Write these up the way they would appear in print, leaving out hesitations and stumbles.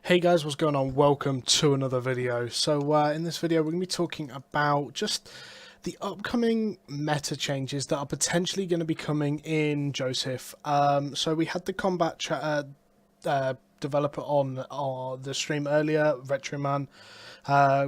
Hey guys, what's going on? Welcome to another video. So in this video we're going to be talking about just the upcoming meta changes that are potentially going to be coming in Joseph. So we had the combat developer on the stream earlier, Retroman.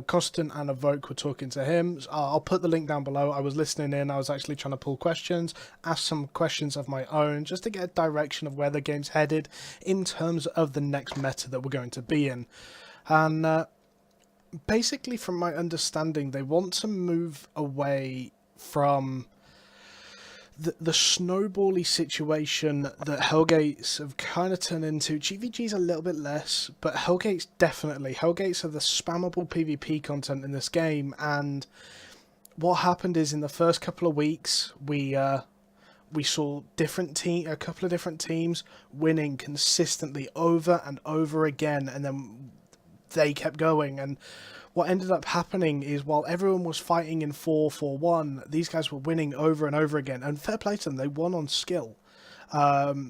Costin and Evoke were talking to him. I'll put the link down below. I was listening in. I was actually trying to pull questions, ask some questions of my own, just to get a direction of where the game's headed in terms of the next meta that we're going to be in. And basically, from my understanding, they want to move away from the snowbally situation that Hellgates have kind of turned into. GVG's a little bit less, but Hellgates definitely. Hellgates are the spammable PvP content in this game, and what happened is in the first couple of weeks, we saw a couple of different teams winning consistently over and over again, and then they kept going. And what ended up happening is while everyone was fighting in 4-4-1, these guys were winning over and over again. And fair play to them, they won on skill.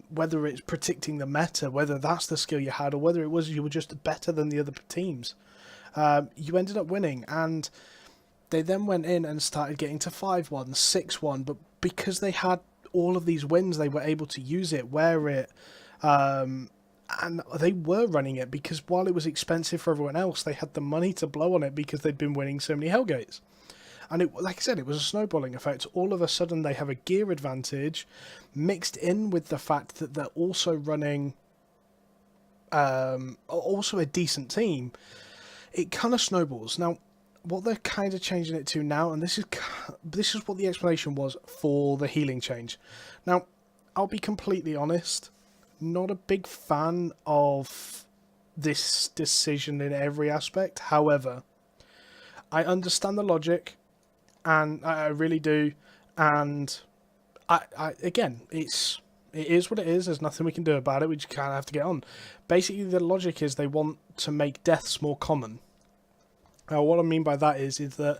Whether it's predicting the meta, whether that's the skill you had, or whether it was you were just better than the other teams. You ended up winning, and they then went in and started getting to 5-1, 6-1. But because they had all of these wins, they were able to use it, wear it, and they were running it because while it was expensive for everyone else, they had the money to blow on it because they'd been winning so many Hellgates. And it, like I said, it was a snowballing effect. All of a sudden, they have a gear advantage mixed in with the fact that they're also running also a decent team. It kind of snowballs. Now, what they're kind of changing it to now, and this is what the explanation was for the healing change. Now, I'll be completely honest. Not a big fan of this decision in every aspect. However, I understand the logic, and I really do. And again, it is what it is. There's nothing we can do about it. We just kind of have to get on. Basically, the logic is they want to make deaths more common. Now, what I mean by that is that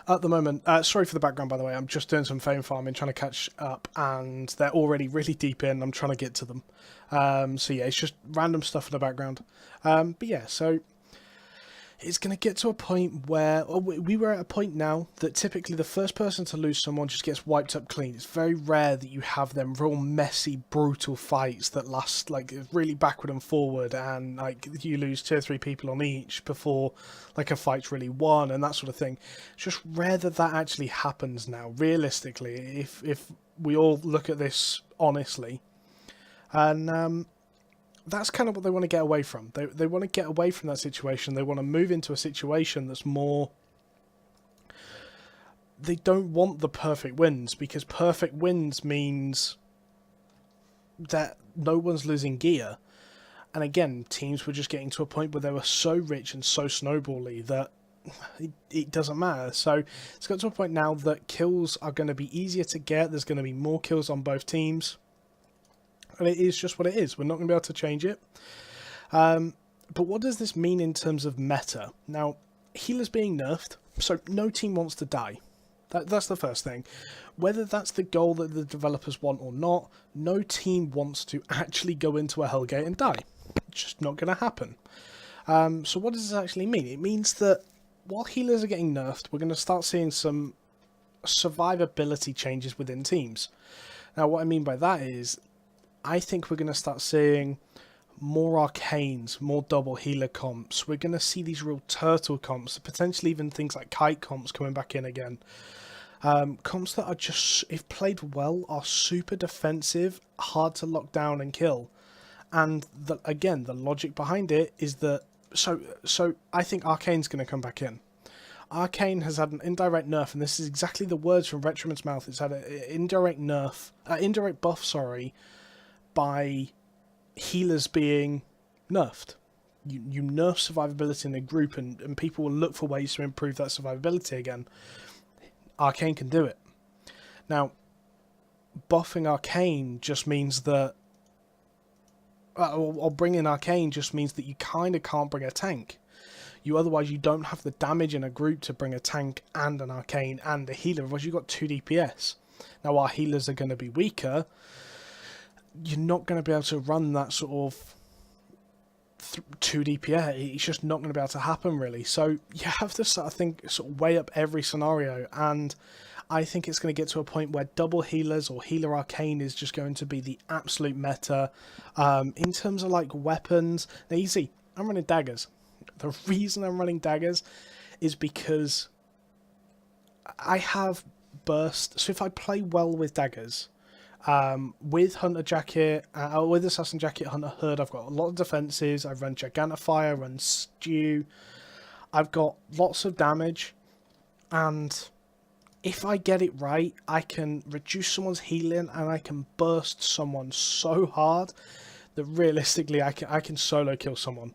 at the moment, sorry for the background, by the way, I'm just doing some fame farming, trying to catch up, and they're already really deep in. I'm trying to get to them. So yeah, it's just random stuff in the background. But yeah, so it's going to get to a point where we were at a point now that typically the first person to lose someone just gets wiped up clean. It's very rare that you have them real messy, brutal fights that last like really backward and forward, and like you lose 2 or 3 people on each before like a fight's really won and that sort of thing. It's just rare that that actually happens now, realistically, if we all look at this honestly. And that's kind of what they want to get away from. They want to get away from that situation. They want to move into a situation that's more... They don't want the perfect wins, because perfect wins means that no one's losing gear. And again, teams were just getting to a point where they were so rich and so snowbally that it doesn't matter. So it's got to a point now that kills are going to be easier to get. There's going to be more kills on both teams. And it is just what it is. We're not going to be able to change it. But what does this mean in terms of meta? Now, healers being nerfed, so no team wants to die. That's the first thing. Whether that's the goal that the developers want or not, no team wants to actually go into a Hellgate and die. It's just not going to happen. So what does this actually mean? It means that while healers are getting nerfed, we're going to start seeing some survivability changes within teams. Now, what I mean by that is, I think we're going to start seeing more arcanes, more double healer comps. We're going to see these real turtle comps, potentially even things like kite comps coming back in again. Comps that are just, if played well, are super defensive, hard to lock down and kill. And again, the logic behind it is that, so I think arcane's going to come back in. Arcane has had an indirect nerf, and this is exactly the words from Retroman's mouth. It's had an indirect buff, sorry, by healers being nerfed. You nerf survivability in a group, and people will look for ways to improve that survivability again. Arcane can do it. Now, buffing Arcane just means that or bringing Arcane just means that you kind of can't bring a tank. Otherwise you don't have the damage in a group to bring a tank and an Arcane and a healer, otherwise you've got 2 DPS. Now, our healers are going to be weaker. You're not going to be able to run that sort of 2 DPS. It's just not going to be able to happen, really. So you have to sort of weigh up every scenario, and I think it's going to get to a point where double healers or healer arcane is just going to be the absolute meta. In terms of like weapons, now you see, I'm running daggers. The reason I'm running daggers is because I have burst. So if I play well with daggers, with Hunter Jacket, with Assassin Jacket, Hunter Hood, I've got a lot of defenses. I run Gigantify, I run Stew. I've got lots of damage, and if I get it right, I can reduce someone's healing and I can burst someone so hard that realistically I can solo kill someone.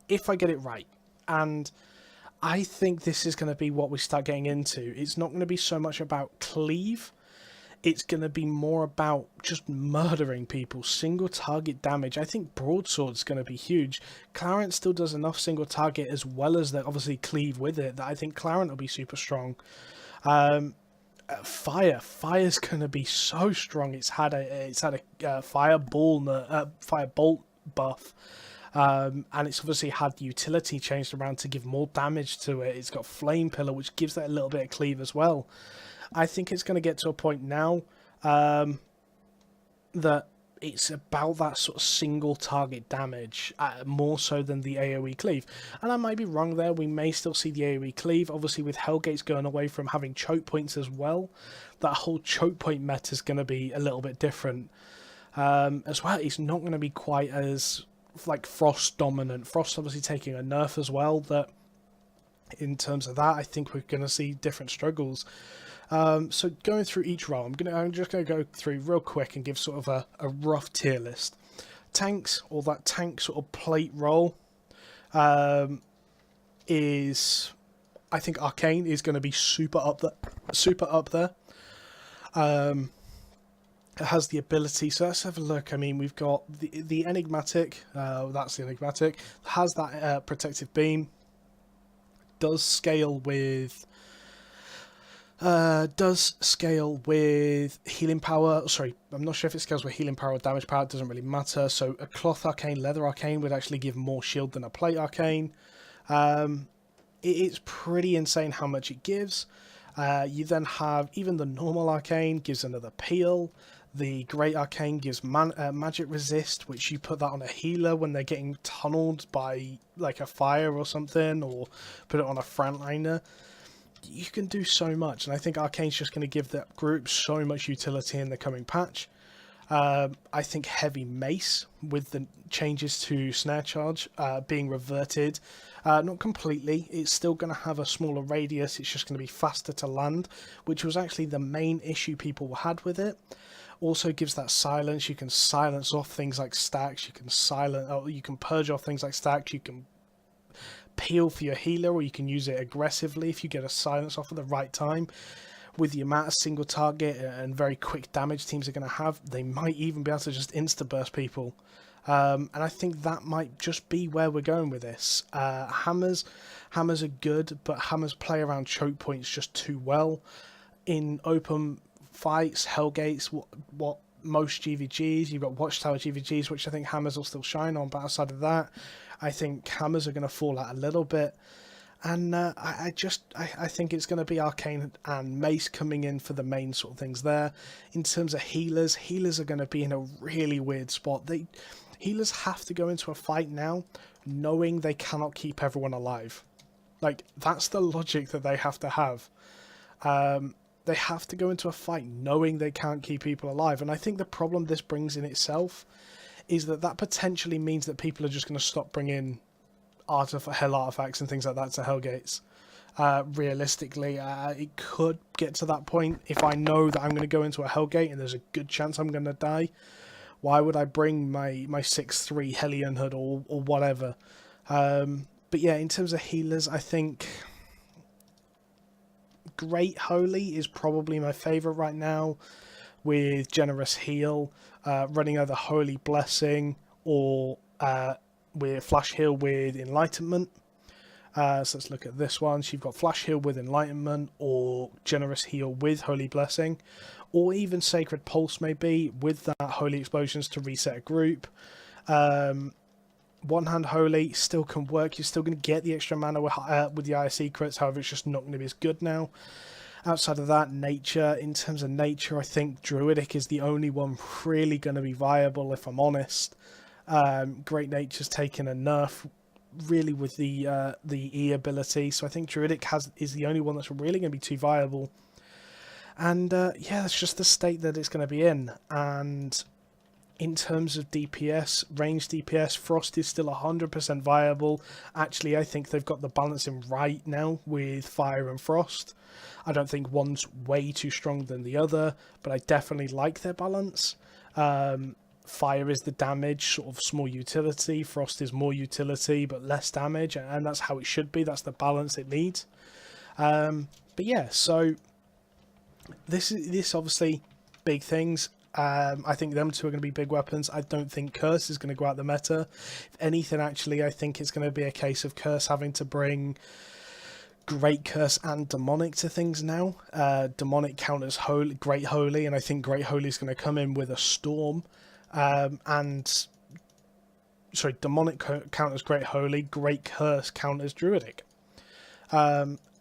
If I get it right. And I think this is going to be what we start getting into. It's not going to be so much about cleave. It's going to be more about just murdering people, single target damage. I think broadsword's going to be huge. Clarence still does enough single target as well as the obviously cleave with it that I think Clarence will be super strong. Fire's going to be so strong. It's had a fireball firebolt buff. And it's obviously had the utility changed around to give more damage to it. It's got Flame Pillar, which gives that a little bit of cleave as well. I think it's going to get to a point now that it's about that sort of single target damage, more so than the AoE cleave. And I might be wrong there. We may still see the AoE cleave. Obviously, with Hellgates going away from having choke points as well, that whole choke point meta is going to be a little bit different. As well, it's not going to be quite as like Frost dominant. Frost obviously taking a nerf as well. That in terms of that, I think we're going to see different struggles. So going through each role, I'm just going to go through real quick and give sort of a rough tier list. Tanks, or that tank sort of plate role, is, I think Arcane is going to be super up there. It has the ability, so let's have a look. I mean, we've got the Enigmatic, that's the Enigmatic, has that protective beam, does scale with healing power. Sorry, I'm not sure if it scales with healing power or damage power. It doesn't really matter. So a cloth arcane, leather arcane would actually give more shield than a plate arcane. It's pretty insane how much it gives. You then have even the normal arcane gives another peel. The great arcane gives magic resist, which you put that on a healer when they're getting tunneled by like a fire or something, or put it on a frontliner. You can do so much, and I think Arcane's just going to give that group so much utility in the coming patch. I think Heavy Mace, with the changes to Snare Charge being reverted, not completely, it's still going to have a smaller radius, it's just going to be faster to land, which was actually the main issue people had with it. Also gives that silence. You can silence off things like stacks, you can purge off things like stacks, you can peel for your healer, or you can use it aggressively if you get a silence off at the right time. With the amount of single target and very quick damage teams are going to have, they might even be able to just insta-burst people. And I think that might just be where we're going with this. Hammers are good, but hammers play around choke points just too well. In open fights, Hellgates, what most GVGs, you've got Watchtower GVGs, which I think hammers will still shine on, but outside of that, I think hammers are going to fall out a little bit. And I think it's going to be Arcane and Mace coming in for the main sort of things there. In terms of healers are going to be in a really weird spot. Healers have to go into a fight now knowing they cannot keep everyone alive. Like, that's the logic that they have to have. They have to go into a fight knowing they can't keep people alive. And I think the problem this brings in itself is that potentially means that people are just going to stop bringing hell artifacts and things like that to Hellgates. Realistically, it could get to that point. If I know that I'm going to go into a Hellgate and there's a good chance I'm going to die, why would I bring my 6-3 Hellion Hood or whatever? But yeah, in terms of healers, I think Great Holy is probably my favourite right now, with Generous Heal, running either Holy Blessing or with Flash Heal with Enlightenment. So let's look at this one. So you've got Flash Heal with Enlightenment, or Generous Heal with Holy Blessing, or even Sacred Pulse maybe with that Holy Explosions to reset a group. One Hand Holy still can work. You're still going to get the extra mana with the ISE crits. However, it's just not going to be as good now. Outside of that, Nature. In terms of Nature, I think Druidic is the only one really going to be viable, if I'm honest. Great Nature's taken a nerf, really, with the E ability. So I think Druidic is the only one that's really going to be too viable. And yeah, that's just the state that it's going to be in. And in terms of DPS, range DPS, Frost is still 100% viable. Actually, I think they've got the balancing right now with Fire and Frost. I don't think one's way too strong than the other, but I definitely like their balance. Fire is the damage, sort of small utility. Frost is more utility, but less damage, and that's how it should be. That's the balance it needs. But yeah, so this obviously big things. I think them two are going to be big weapons. I don't think Curse is going to go out the meta. If anything, actually, I think it's going to be a case of Curse having to bring Great Curse and Demonic to things now. Demonic counters Holy, Great Holy, and I think Great Holy is going to come in with a Storm. Demonic counters Great Holy, Great Curse counters Druidic.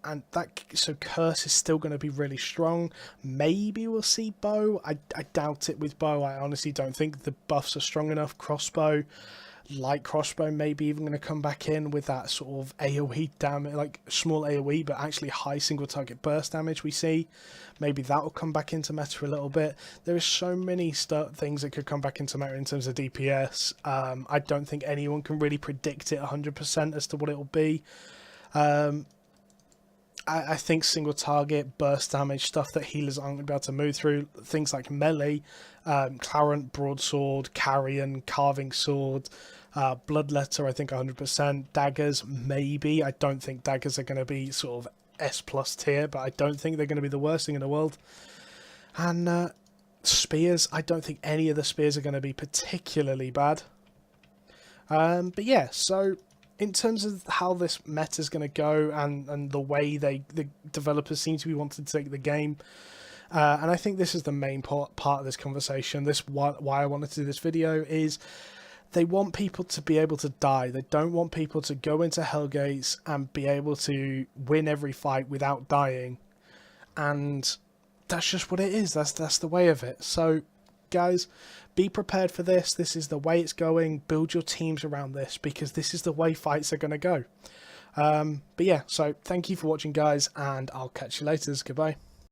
And that, so Curse is still going to be really strong. Maybe we'll see Bow. I doubt it with Bow. I honestly don't think the buffs are strong enough. Crossbow, light crossbow, maybe even going to come back in with that sort of AoE damage, like small AoE, but actually high single target burst damage we see. Maybe that will come back into meta a little bit. There is so many things that could come back into meta in terms of DPS. I don't think anyone can really predict it 100% as to what it will be. I think single target, burst damage, stuff that healers aren't going to be able to move through, things like melee, Clarent, Broadsword, Carrion, Carving Sword, Bloodletter, I think 100%, Daggers, maybe. I don't think Daggers are going to be sort of S+ tier, but I don't think they're going to be the worst thing in the world. And Spears, I don't think any of the Spears are going to be particularly bad. But yeah, so in terms of how this meta is going to go and the way the developers seem to be wanting to take the game, and I think this is the main part of this conversation, why I wanted to do this video, is they want people to be able to die. They don't want people to go into Hellgates and be able to win every fight without dying. And that's just what it is. That's the way of it. So guys, be prepared for this. This is the way it's going. Build your teams around this, because this is the way fights are going to go. But yeah, so thank you for watching, guys, and I'll catch you later. Goodbye.